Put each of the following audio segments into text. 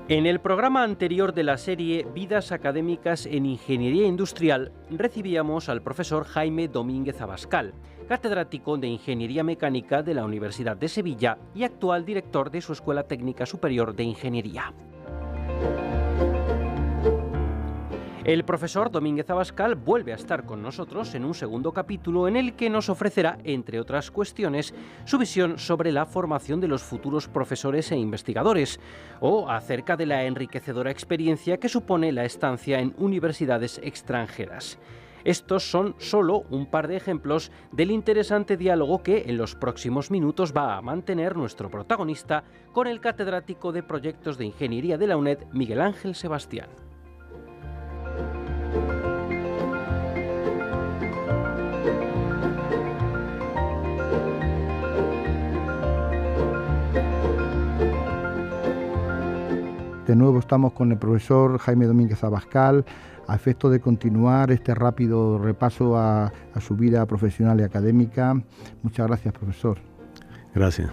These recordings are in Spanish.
En el programa anterior de la serie Vidas académicas en Ingeniería Industrial recibíamos al profesor Jaime Domínguez Abascal, catedrático de Ingeniería Mecánica de la Universidad de Sevilla y actual director de su Escuela Técnica Superior de Ingeniería. El profesor Domínguez Abascal vuelve a estar con nosotros en un segundo capítulo en el que nos ofrecerá, entre otras cuestiones, su visión sobre la formación de los futuros profesores e investigadores o acerca de la enriquecedora experiencia que supone la estancia en universidades extranjeras. Estos son solo un par de ejemplos del interesante diálogo que en los próximos minutos va a mantener nuestro protagonista con el catedrático de Proyectos de Ingeniería de la UNED, Miguel Ángel Sebastián. De nuevo estamos con el profesor Jaime Domínguez Abascal a efecto de continuar este rápido repaso a su vida profesional y académica. Muchas gracias, profesor. Gracias.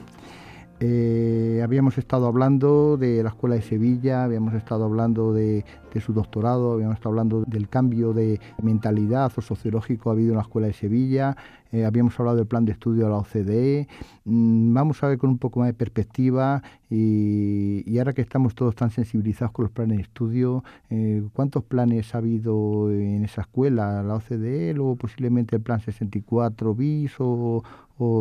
Habíamos estado hablando de la Escuela de Sevilla, habíamos estado hablando de su doctorado, habíamos estado hablando del cambio de mentalidad o sociológico que ha habido en la Escuela de Sevilla, habíamos hablado del plan de estudio de la OCDE. Vamos a ver con un poco más de perspectiva y ahora que estamos todos tan sensibilizados con los planes de estudio, ¿cuántos planes ha habido en esa escuela? La OCDE, luego posiblemente el plan 64 bis o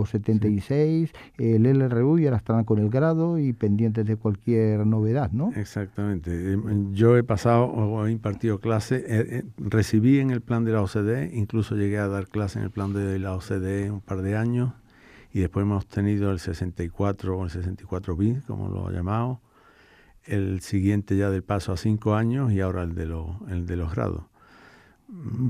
76, sí. El LRU, y ahora estarán con el grado y pendientes de cualquier novedad, ¿no? Exactamente. Yo he pasado o he impartido clase, recibí en el plan de la OCDE, incluso llegué a dar clase en el plan de la OCDE un par de años, y después hemos tenido el 64 o el 64 bis, como lo he llamado, el siguiente ya del paso a 5 años y ahora el de los grados.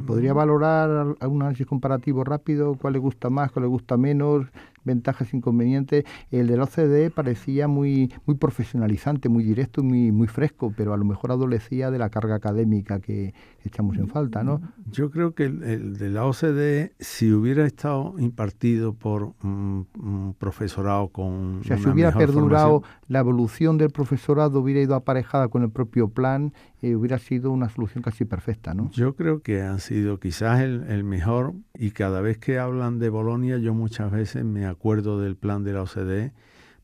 ¿Podría valorar algún análisis comparativo rápido? ¿Cuál le gusta más, cuál le gusta menos? Ventajas, inconvenientes. El de la OCDE parecía muy profesionalizante, muy directo, muy fresco, pero a lo mejor adolecía de la carga académica que echamos en falta, ¿no? Yo creo que el de la OCDE, si hubiera estado impartido por un profesorado con si hubiera perdurado formación, la evolución del profesorado, hubiera ido aparejada con el propio plan, hubiera sido una solución casi perfecta, ¿no? Yo creo que han sido quizás el mejor, y cada vez que hablan de Bolonia yo muchas veces me acuerdo del plan de la OCDE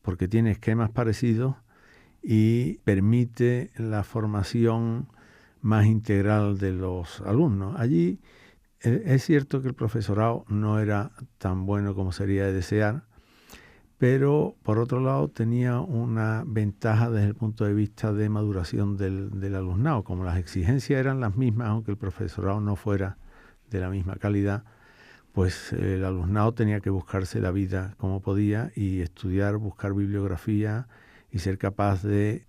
porque tiene esquemas parecidos y permite la formación más integral de los alumnos. Allí es cierto que el profesorado no era tan bueno como sería de desear, pero por otro lado tenía una ventaja desde el punto de vista de maduración del alumnado. Como las exigencias eran las mismas, aunque el profesorado no fuera de la misma calidad, pues el alumnado tenía que buscarse la vida como podía y estudiar, buscar bibliografía y ser capaz de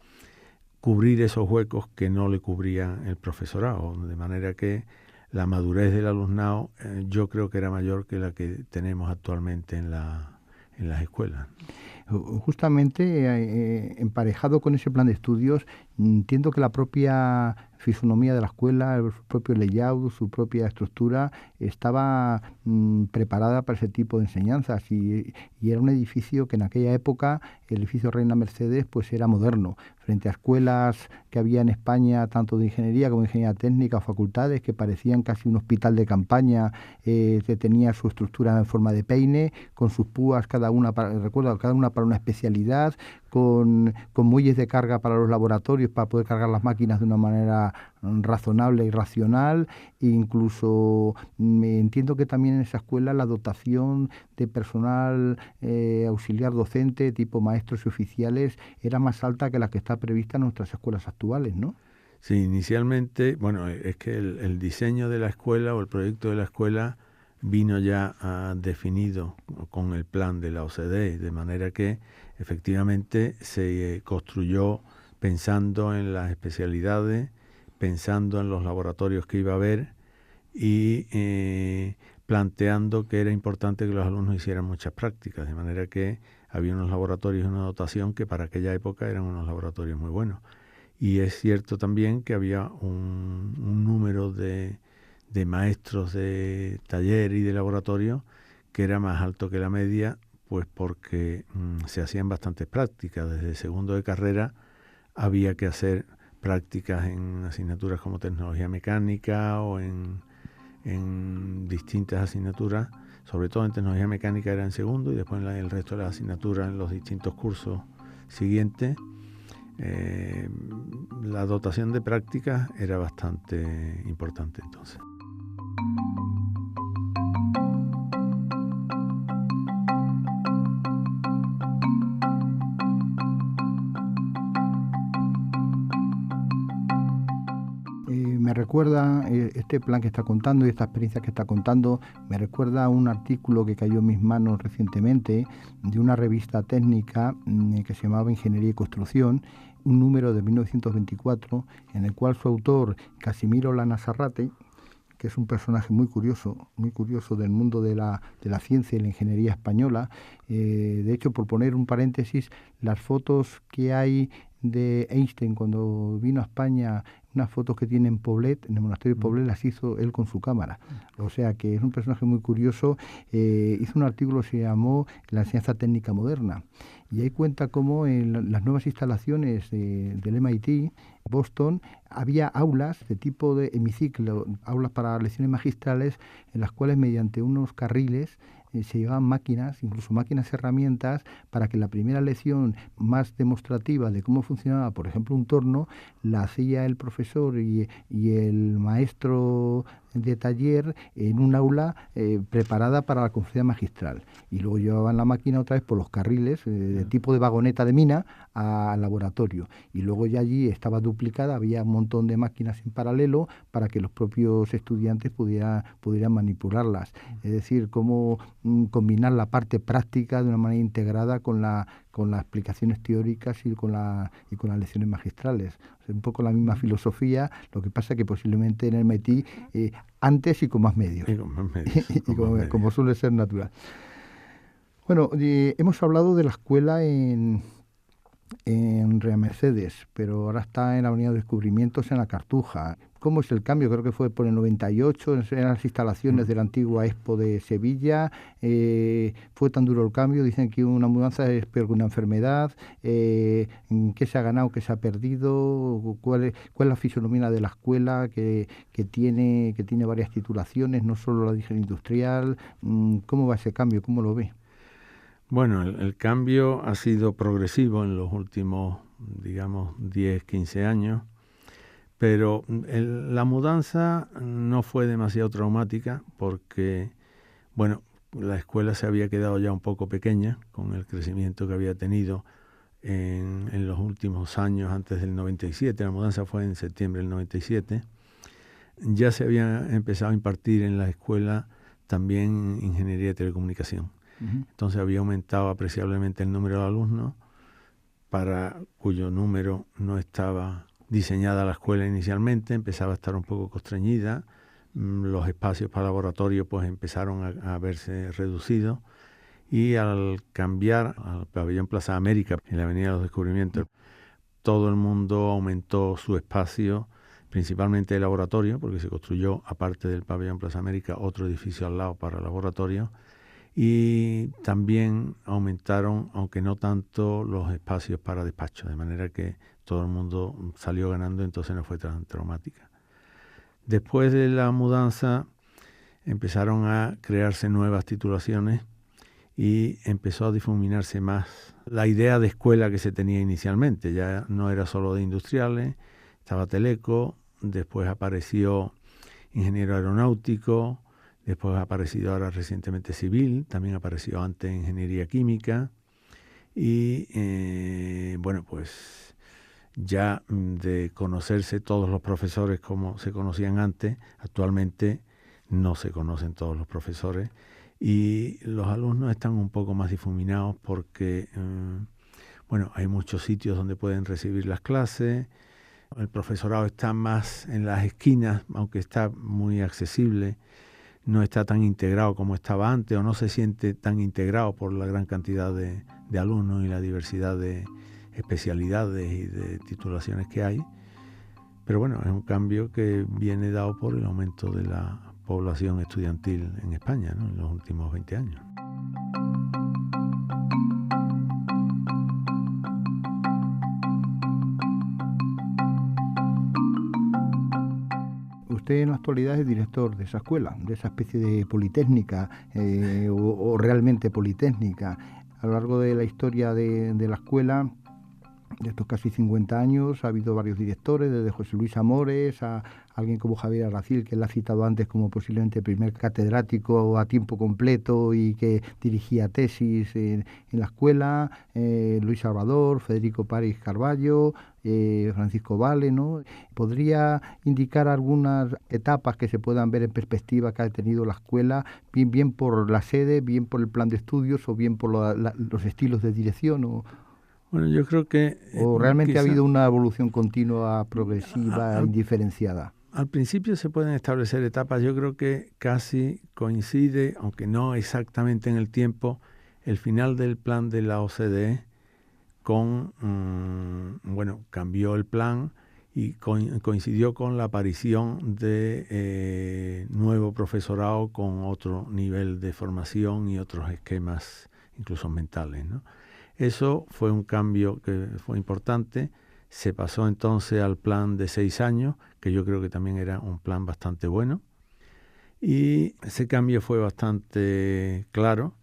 cubrir esos huecos que no le cubría el profesorado. De manera que la madurez del alumnado yo creo que era mayor que la que tenemos actualmente en las escuelas. Justamente emparejado con ese plan de estudios, entiendo que la propia fisonomía de la escuela, su propio layout, su propia estructura, estaba preparada para ese tipo de enseñanzas y era un edificio que en aquella época, el edificio Reina Mercedes, pues era moderno, frente a escuelas que había en España, tanto de ingeniería como de ingeniería técnica, facultades que parecían casi un hospital de campaña, que tenía su estructura en forma de peine, con sus púas cada una para una especialidad, con muelles de carga para los laboratorios para poder cargar las máquinas de una manera razonable y racional. E incluso me entiendo que también en esa escuela la dotación de personal auxiliar docente, tipo maestros y oficiales, era más alta que la que está prevista en nuestras escuelas actuales, ¿no? Sí, inicialmente, bueno, es que el diseño de la escuela o el proyecto de la escuela vino ya definido con el plan de la OCDE, de manera que efectivamente se construyó pensando en las especialidades, pensando en los laboratorios que iba a haber y planteando que era importante que los alumnos hicieran muchas prácticas, de manera que había unos laboratorios y una dotación que para aquella época eran unos laboratorios muy buenos. Y es cierto también que había un número de maestros de taller y de laboratorio que era más alto que la media, pues porque se hacían bastantes prácticas, desde segundo de carrera había que hacer prácticas en asignaturas como tecnología mecánica o en distintas asignaturas, sobre todo en tecnología mecánica era en segundo y después en el resto de las asignaturas en los distintos cursos siguientes. La dotación de prácticas era bastante importante entonces. Me recuerda este plan que está contando y esta experiencia que está contando, me recuerda a un artículo que cayó en mis manos recientemente de una revista técnica que se llamaba Ingeniería y Construcción, un número de 1924, en el cual su autor, Casimiro Lanazarrate, que es un personaje muy curioso del mundo de la ciencia y la ingeniería española. De hecho, por poner un paréntesis, las fotos que hay de Einstein cuando vino a España, unas fotos que tiene en Poblet, en el monasterio de Poblet, las hizo él con su cámara. O sea que es un personaje muy curioso. Hizo un artículo que se llamó La enseñanza técnica moderna. Y ahí cuenta cómo en las nuevas instalaciones del MIT, Boston, había aulas de tipo de hemiciclo, aulas para lecciones magistrales, en las cuales mediante unos carriles se llevaban máquinas, incluso máquinas herramientas, para que la primera lección más demostrativa de cómo funcionaba, por ejemplo, un torno, la hacía el profesor y el maestro de taller en un aula preparada para la conferencia magistral. Y luego llevaban la máquina otra vez por los carriles de tipo de vagoneta de mina al laboratorio. Y luego ya allí estaba duplicada, había un montón de máquinas en paralelo para que los propios estudiantes pudieran manipularlas. Es decir, cómo combinar la parte práctica de una manera integrada con las explicaciones teóricas y con las lecciones magistrales. O sea, un poco la misma filosofía, lo que pasa que posiblemente en el MIT antes y con más medios. Y con más medios. Como suele ser natural. Bueno, hemos hablado de la escuela en Real Mercedes, pero ahora está en la Avenida de Descubrimientos en La Cartuja. ¿Cómo es el cambio? Creo que fue por el 98, en las instalaciones de la antigua Expo de Sevilla. Fue tan duro el cambio, dicen que una mudanza es peor que una enfermedad. ¿Qué se ha ganado, qué se ha perdido? ¿Cuál es la fisonomía de la escuela que tiene varias titulaciones, no solo la de ingeniería industrial? ¿Cómo va ese cambio? ¿Cómo lo ve? Bueno, el cambio ha sido progresivo en los últimos, digamos, 10, 15 años, pero la mudanza no fue demasiado traumática porque, bueno, la escuela se había quedado ya un poco pequeña con el crecimiento que había tenido en los últimos años antes del 97. La mudanza fue en septiembre del 97. Ya se había empezado a impartir en la escuela también ingeniería de telecomunicación. Entonces había aumentado apreciablemente el número de alumnos, para cuyo número no estaba diseñada la escuela inicialmente, empezaba a estar un poco constreñida, los espacios para laboratorio pues empezaron a verse reducidos, y al cambiar al pabellón Plaza América en la Avenida de los Descubrimientos, todo el mundo aumentó su espacio, principalmente el laboratorio, porque se construyó, aparte del pabellón Plaza América, otro edificio al lado para laboratorio. Y también aumentaron, aunque no tanto, los espacios para despacho, de manera que todo el mundo salió ganando, entonces no fue tan traumática. Después de la mudanza empezaron a crearse nuevas titulaciones y empezó a difuminarse más la idea de escuela que se tenía inicialmente. Ya no era solo de industriales, estaba Teleco, después apareció ingeniero aeronáutico, después ha aparecido ahora recientemente civil, también apareció antes ingeniería química y bueno, pues ya de conocerse todos los profesores como se conocían antes, actualmente no se conocen todos los profesores y los alumnos están un poco más difuminados porque bueno, hay muchos sitios donde pueden recibir las clases, el profesorado está más en las esquinas, aunque está muy accesible. No está tan integrado como estaba antes o no se siente tan integrado por la gran cantidad de alumnos y la diversidad de especialidades y de titulaciones que hay. Pero bueno, es un cambio que viene dado por el aumento de la población estudiantil en España, ¿no?, en los últimos 20 años. Usted en la actualidad es director de esa escuela, de esa especie de politécnica, o realmente politécnica. A lo largo de la historia de la escuela, de estos casi 50 años, ha habido varios directores, desde José Luis Amores a alguien como Javier Arracil, que él ha citado antes como posiblemente el primer catedrático a tiempo completo y que dirigía tesis en la escuela, Luis Salvador, Federico París Carballo, Francisco Vale, ¿no? ¿Podría indicar algunas etapas que se puedan ver en perspectiva que ha tenido la escuela, bien por la sede, bien por el plan de estudios o bien por los estilos de dirección? Bueno, yo creo que... ¿O realmente ha habido una evolución continua, progresiva, indiferenciada? Al principio se pueden establecer etapas. Yo creo que casi coincide, aunque no exactamente en el tiempo, el final del plan de la OCDE con... cambió el plan y coincidió con la aparición de nuevo profesorado con otro nivel de formación y otros esquemas, incluso mentales, ¿no? Eso fue un cambio que fue importante. Se pasó entonces al plan de 6 años, que yo creo que también era un plan bastante bueno. Y ese cambio fue bastante claro.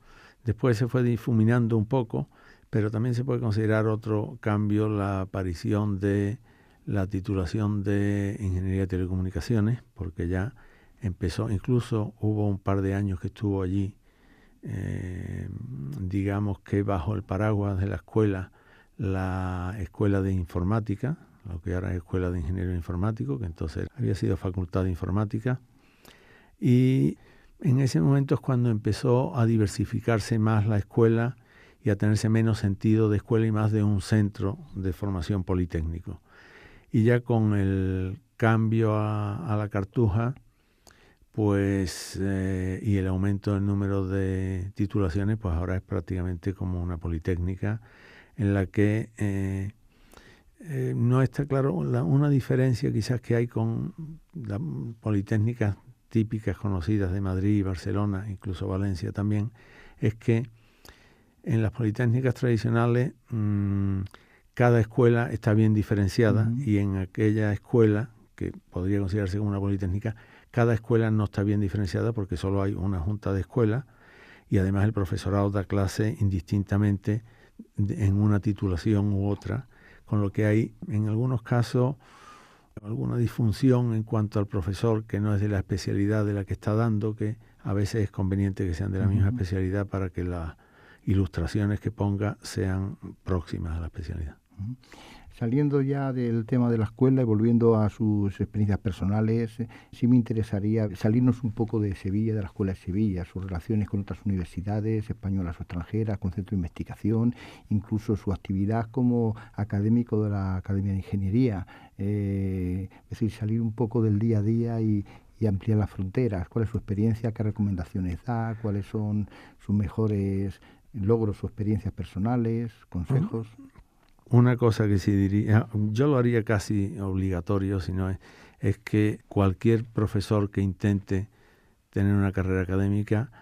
Después se fue difuminando un poco, pero también se puede considerar otro cambio la aparición de la titulación de Ingeniería de Telecomunicaciones, porque ya empezó, incluso hubo un par de años que estuvo allí, digamos que bajo el paraguas de la escuela de informática, lo que ahora es Escuela de Ingenieros Informáticos, que entonces había sido Facultad de Informática, y en ese momento es cuando empezó a diversificarse más la escuela y a tenerse menos sentido de escuela y más de un centro de formación politécnico. Y ya con el cambio a la Cartuja, pues y el aumento del número de titulaciones, pues ahora es prácticamente como una politécnica en la que no está claro una diferencia quizás que hay con las politécnicas típicas conocidas de Madrid y Barcelona, incluso Valencia también, es que en las politécnicas tradicionales cada escuela está bien diferenciada y en aquella escuela, que podría considerarse como una politécnica, cada escuela no está bien diferenciada porque solo hay una junta de escuela y además el profesorado da clase indistintamente en una titulación u otra, con lo que hay en algunos casos alguna disfunción en cuanto al profesor que no es de la especialidad de la que está dando, que a veces es conveniente que sean de la misma especialidad para que las ilustraciones que ponga sean próximas a la especialidad. Saliendo ya del tema de la escuela y volviendo a sus experiencias personales, sí me interesaría salirnos un poco de Sevilla, de la Escuela de Sevilla, sus relaciones con otras universidades españolas o extranjeras, con centro de investigación, incluso su actividad como académico de la Academia de Ingeniería. Es decir, salir un poco del día a día y ampliar las fronteras. ¿Cuál es su experiencia? ¿Qué recomendaciones da? ¿Cuáles son sus mejores logros o experiencias personales, consejos? Una cosa que sí diría, yo lo haría casi obligatorio, es que cualquier profesor que intente tener una carrera académica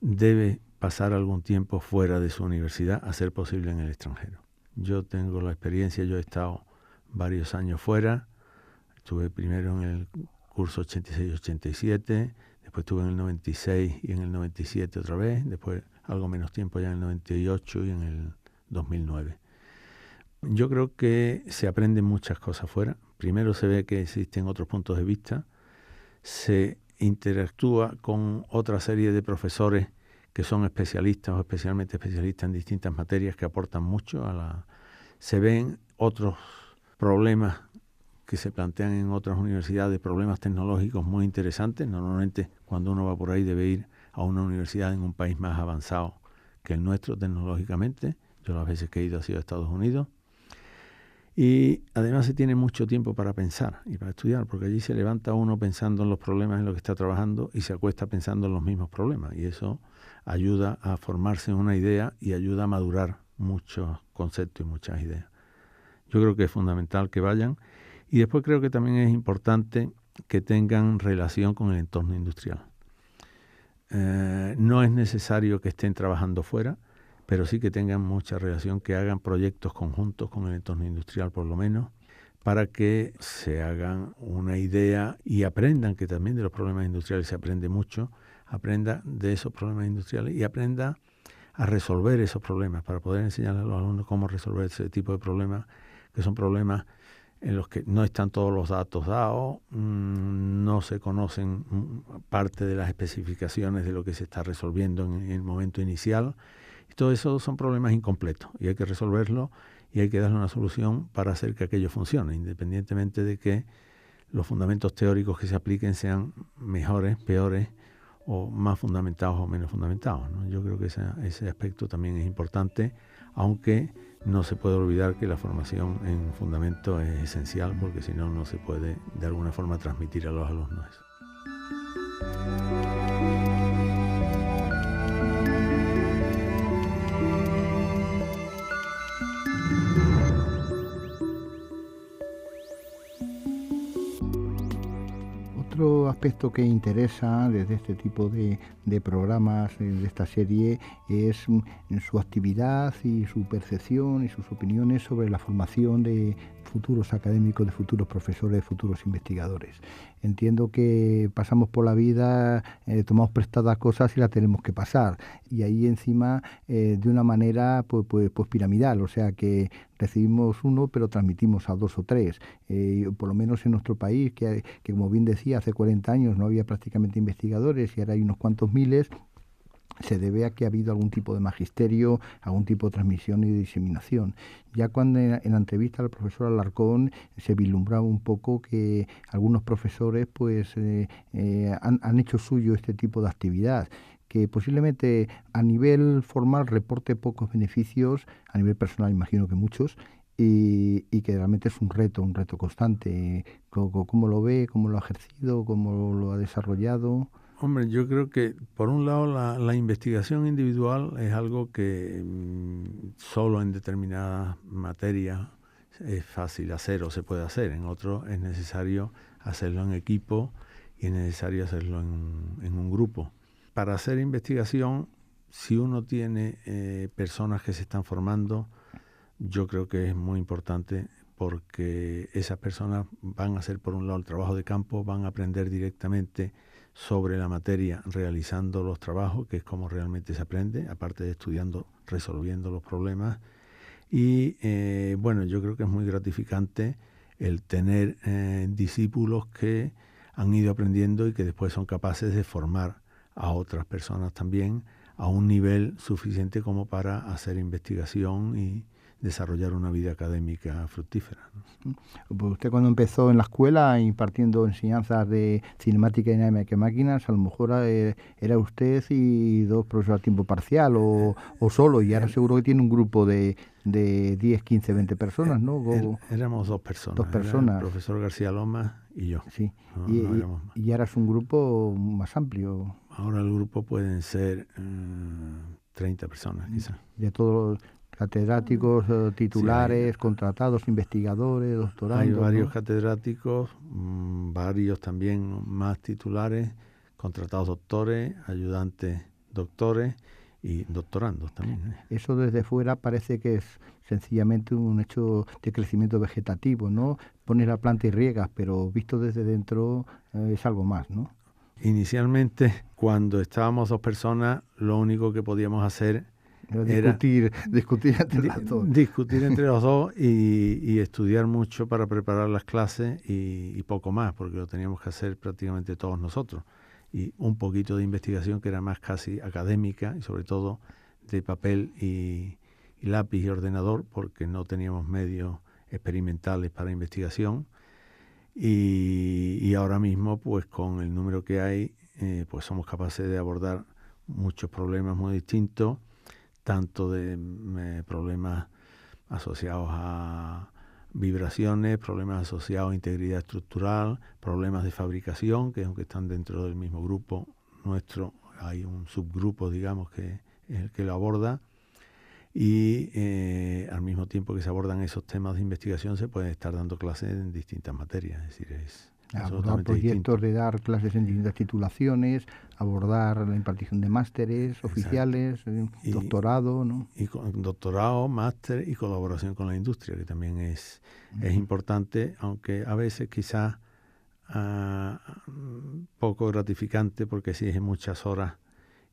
debe pasar algún tiempo fuera de su universidad, a ser posible en el extranjero. Yo tengo la experiencia, yo he estado varios años fuera, estuve primero en el curso 86-87, después estuve en el 96 y en el 97 otra vez, después algo menos tiempo ya en el 98 y en el 2009. Yo creo que se aprenden muchas cosas fuera. Primero se ve que existen otros puntos de vista, se interactúa con otra serie de profesores que son especialistas o especialmente especialistas en distintas materias que aportan mucho se ven otros problemas que se plantean en otras universidades, problemas tecnológicos muy interesantes. Normalmente cuando uno va por ahí debe ir a una universidad en un país más avanzado que el nuestro tecnológicamente. Yo las veces que he ido ha sido a Estados Unidos. Y además se tiene mucho tiempo para pensar y para estudiar, porque allí se levanta uno pensando en los problemas en los que está trabajando y se acuesta pensando en los mismos problemas. Y eso ayuda a formarse una idea y ayuda a madurar muchos conceptos y muchas ideas. Yo creo que es fundamental que vayan. Y después creo que también es importante que tengan relación con el entorno industrial. No es necesario que estén trabajando fuera, pero sí que tengan mucha relación, que hagan proyectos conjuntos con el entorno industrial por lo menos, para que se hagan una idea y aprendan que también de los problemas industriales se aprende mucho, aprenda de esos problemas industriales y aprenda a resolver esos problemas, para poder enseñar a los alumnos cómo resolver ese tipo de problemas, que son problemas en los que no están todos los datos dados, no se conocen parte de las especificaciones de lo que se está resolviendo en el momento inicial. Y todo eso son problemas incompletos y hay que resolverlo y hay que darle una solución para hacer que aquello funcione, independientemente de que los fundamentos teóricos que se apliquen sean mejores, peores o más fundamentados o menos fundamentados, ¿no? Yo creo que ese aspecto también es importante, aunque no se puede olvidar que la formación en fundamento es esencial, porque si no, no se puede de alguna forma transmitir a los alumnos eso. Otro aspecto que interesa desde este tipo de programas de esta serie es su actividad y su percepción y sus opiniones sobre la formación de futuros académicos, de futuros profesores, de futuros investigadores. Entiendo que pasamos por la vida, tomamos prestadas cosas y las tenemos que pasar. Y ahí encima de una manera pues piramidal, o sea que recibimos uno pero transmitimos a 2 o 3. Por lo menos en nuestro país, que como bien decía, hace 40 años no había prácticamente investigadores y ahora hay unos cuantos miles, se debe a que ha habido algún tipo de magisterio, algún tipo de transmisión y de diseminación. Ya cuando en la entrevista al profesor Alarcón se vislumbraba un poco que algunos profesores pues han hecho suyo este tipo de actividad, que posiblemente a nivel formal reporte pocos beneficios, a nivel personal imagino que muchos, y que realmente es un reto constante. ¿Cómo lo ve? ¿Cómo lo ha ejercido? ¿Cómo lo ha desarrollado? Hombre, yo creo que por un lado la investigación individual es algo que solo en determinadas materias es fácil hacer o se puede hacer. En otros es necesario hacerlo en equipo y es necesario hacerlo en un grupo. Para hacer investigación, si uno tiene personas que se están formando, yo creo que es muy importante, porque esas personas van a hacer por un lado el trabajo de campo, van a aprender directamente sobre la materia realizando los trabajos, que es como realmente se aprende, aparte de estudiando, resolviendo los problemas. Y bueno, yo creo que es muy gratificante el tener discípulos que han ido aprendiendo y que después son capaces de formar a otras personas también a un nivel suficiente como para hacer investigación y desarrollar una vida académica fructífera, ¿no? Pues usted cuando empezó en la escuela impartiendo enseñanzas de cinemática y dinámica de máquinas, a lo mejor era usted y 2 profesores a tiempo parcial o solo, y ahora seguro que tiene un grupo de 10, 15, 20 personas, ¿no? Éramos 2 personas. 2 personas. Era el profesor García Lomas y yo. Sí. No éramos más. Y ahora es un grupo más amplio. Ahora el grupo pueden ser 30 personas, quizás. De todos los catedráticos, titulares, sí, contratados, investigadores, doctorandos. Hay varios, ¿no? Catedráticos, varios también más titulares, contratados doctores, ayudantes doctores y doctorandos también. Eso desde fuera parece que es sencillamente un hecho de crecimiento vegetativo, ¿no? Pones la planta y riegas, pero visto desde dentro es algo más, ¿no? Inicialmente, cuando estábamos 2 personas, lo único que podíamos hacer era discutir entre las dos. Discutir entre los dos y estudiar mucho para preparar las clases y poco más, porque lo teníamos que hacer prácticamente todos nosotros. Y un poquito de investigación que era más casi académica y sobre todo de papel y lápiz y ordenador, porque no teníamos medios experimentales para investigación. Y ahora mismo, pues con el número que hay, pues somos capaces de abordar muchos problemas muy distintos, tanto de problemas asociados a vibraciones, problemas asociados a integridad estructural, problemas de fabricación, que aunque están dentro del mismo grupo nuestro, hay un subgrupo, digamos, que es el que lo aborda. Y al mismo tiempo que se abordan esos temas de investigación, se pueden estar dando clases en distintas materias. Es decir, Abordar proyectos de dar clases en distintas titulaciones, abordar la impartición de másteres oficiales, doctorado, ¿no? Y con doctorado, máster y colaboración con la industria, que también es importante, aunque a veces quizás poco gratificante, porque exige muchas horas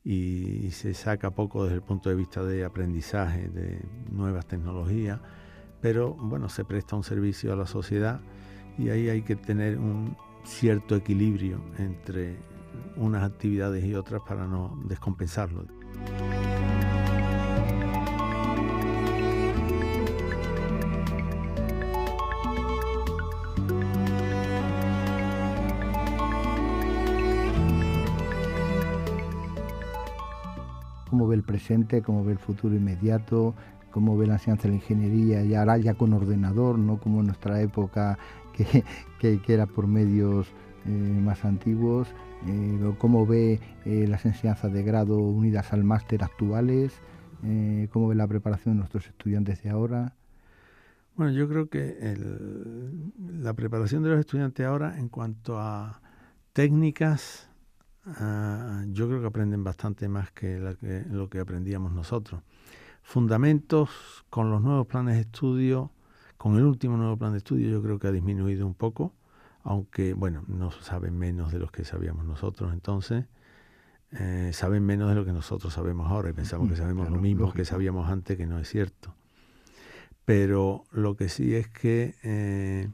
y se saca poco desde el punto de vista de aprendizaje, de nuevas tecnologías, pero bueno, se presta un servicio a la sociedad y ahí hay que tener un cierto equilibrio entre unas actividades y otras para no descompensarlo. ¿Cómo ve el presente, cómo ve el futuro inmediato, cómo ve la enseñanza de la ingeniería, y ahora ya con ordenador, no como en nuestra época que era por medios más antiguos? ¿Cómo ve las enseñanzas de grado unidas al máster actuales? ¿Cómo ve la preparación de nuestros estudiantes de ahora? Bueno, yo creo que la preparación de los estudiantes ahora, en cuanto a técnicas, yo creo que aprenden bastante más que lo que aprendíamos nosotros. Fundamentos, con los nuevos planes de estudio, con el último nuevo plan de estudio, yo creo que ha disminuido un poco, aunque, bueno, no saben menos de los que sabíamos nosotros entonces, saben menos de lo que nosotros sabemos ahora y pensamos que sabemos lo mismo que sabíamos antes, que no es cierto. Pero lo que sí es que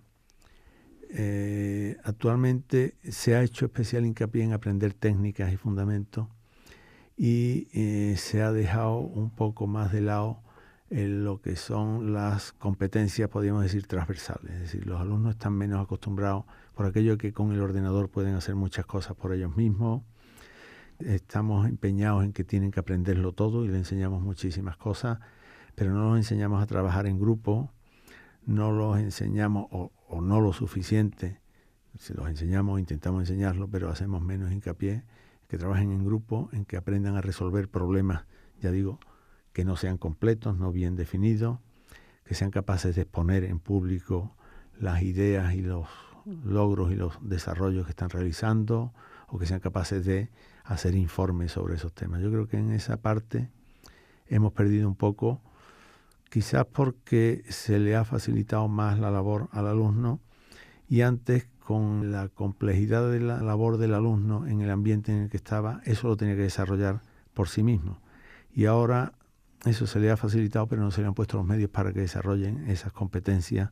actualmente se ha hecho especial hincapié en aprender técnicas y fundamentos y se ha dejado un poco más de lado lo que son las competencias, podríamos decir, transversales. Es decir, los alumnos están menos acostumbrados por aquello que con el ordenador pueden hacer muchas cosas por ellos mismos. Estamos empeñados en que tienen que aprenderlo todo y les enseñamos muchísimas cosas, pero no los enseñamos a trabajar en grupo, no los enseñamos o no lo suficiente. Si los enseñamos, intentamos enseñarlo, pero hacemos menos hincapié, que trabajen en grupo, en que aprendan a resolver problemas, ya digo, que no sean completos, no bien definidos, que sean capaces de exponer en público las ideas y los logros y los desarrollos que están realizando, o que sean capaces de hacer informes sobre esos temas. Yo creo que en esa parte hemos perdido un poco, quizás porque se le ha facilitado más la labor al alumno y antes, con la complejidad de la labor del alumno en el ambiente en el que estaba, eso lo tenía que desarrollar por sí mismo. Y ahora eso se le ha facilitado, pero no se le han puesto los medios para que desarrollen esas competencias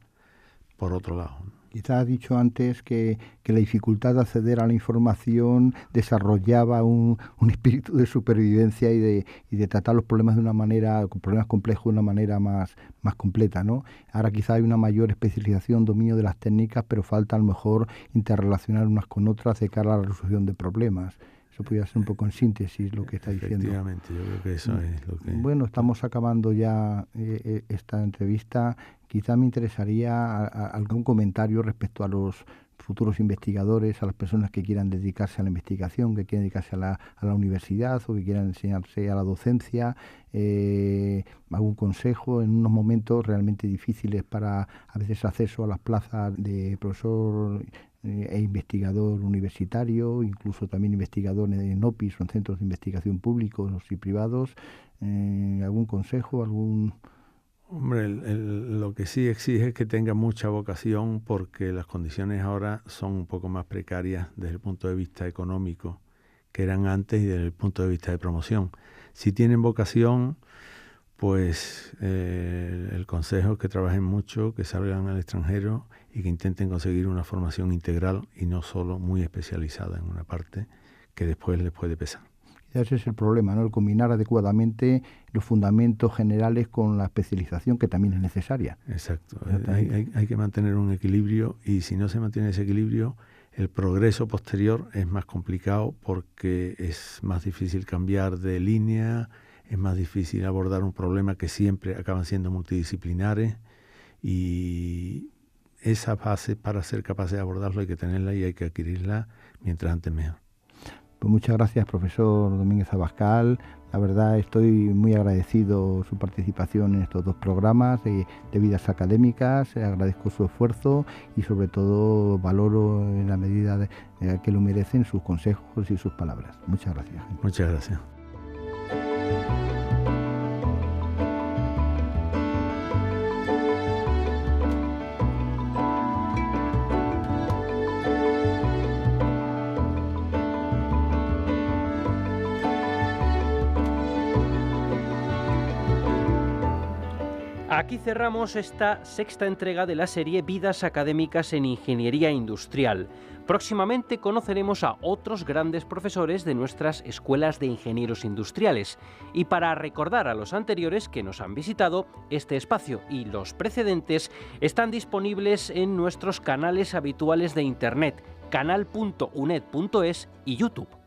por otro lado. Quizás has dicho antes que la dificultad de acceder a la información desarrollaba un espíritu de supervivencia y de tratar los problemas de una manera, problemas complejos de una manera más completa, ¿no? Ahora quizás hay una mayor especialización, dominio de las técnicas, pero falta a lo mejor interrelacionar unas con otras de cara a la resolución de problemas. Eso podría ser un poco en síntesis lo que está diciendo. Efectivamente, yo creo que eso es lo que... Bueno, estamos acabando ya esta entrevista. Quizá me interesaría algún comentario respecto a los futuros investigadores, a las personas que quieran dedicarse a la investigación, que quieran dedicarse a la universidad o que quieran enseñarse a la docencia. Algún consejo en unos momentos realmente difíciles para a veces acceso a las plazas de profesor e investigador universitario, incluso también investigador en OPIs o en centros de investigación públicos y privados. ¿Algún consejo? Hombre, lo que sí exige es que tenga mucha vocación, porque las condiciones ahora son un poco más precarias desde el punto de vista económico que eran antes y desde el punto de vista de promoción. Si tienen vocación, pues el consejo es que trabajen mucho, que salgan al extranjero y que intenten conseguir una formación integral y no solo muy especializada en una parte que después les puede pesar. Ese es el problema, ¿no? El combinar adecuadamente los fundamentos generales con la especialización, que también es necesaria. Exacto. Hay que mantener un equilibrio, y si no se mantiene ese equilibrio, el progreso posterior es más complicado, porque es más difícil cambiar de línea, es más difícil abordar un problema que siempre acaban siendo multidisciplinares, y esa base, para ser capaces de abordarlo, hay que tenerla y hay que adquirirla mientras antes mejor. Pues muchas gracias, profesor Domínguez Abascal. La verdad estoy muy agradecido su participación en estos 2 programas de vidas académicas, agradezco su esfuerzo y sobre todo valoro en la medida que lo merecen sus consejos y sus palabras. Muchas gracias. Muchas gracias. Aquí cerramos esta 6ª entrega de la serie Vidas Académicas en Ingeniería Industrial. Próximamente conoceremos a otros grandes profesores de nuestras escuelas de ingenieros industriales. Y para recordar a los anteriores que nos han visitado, este espacio y los precedentes están disponibles en nuestros canales habituales de Internet, canal.uned.es y YouTube.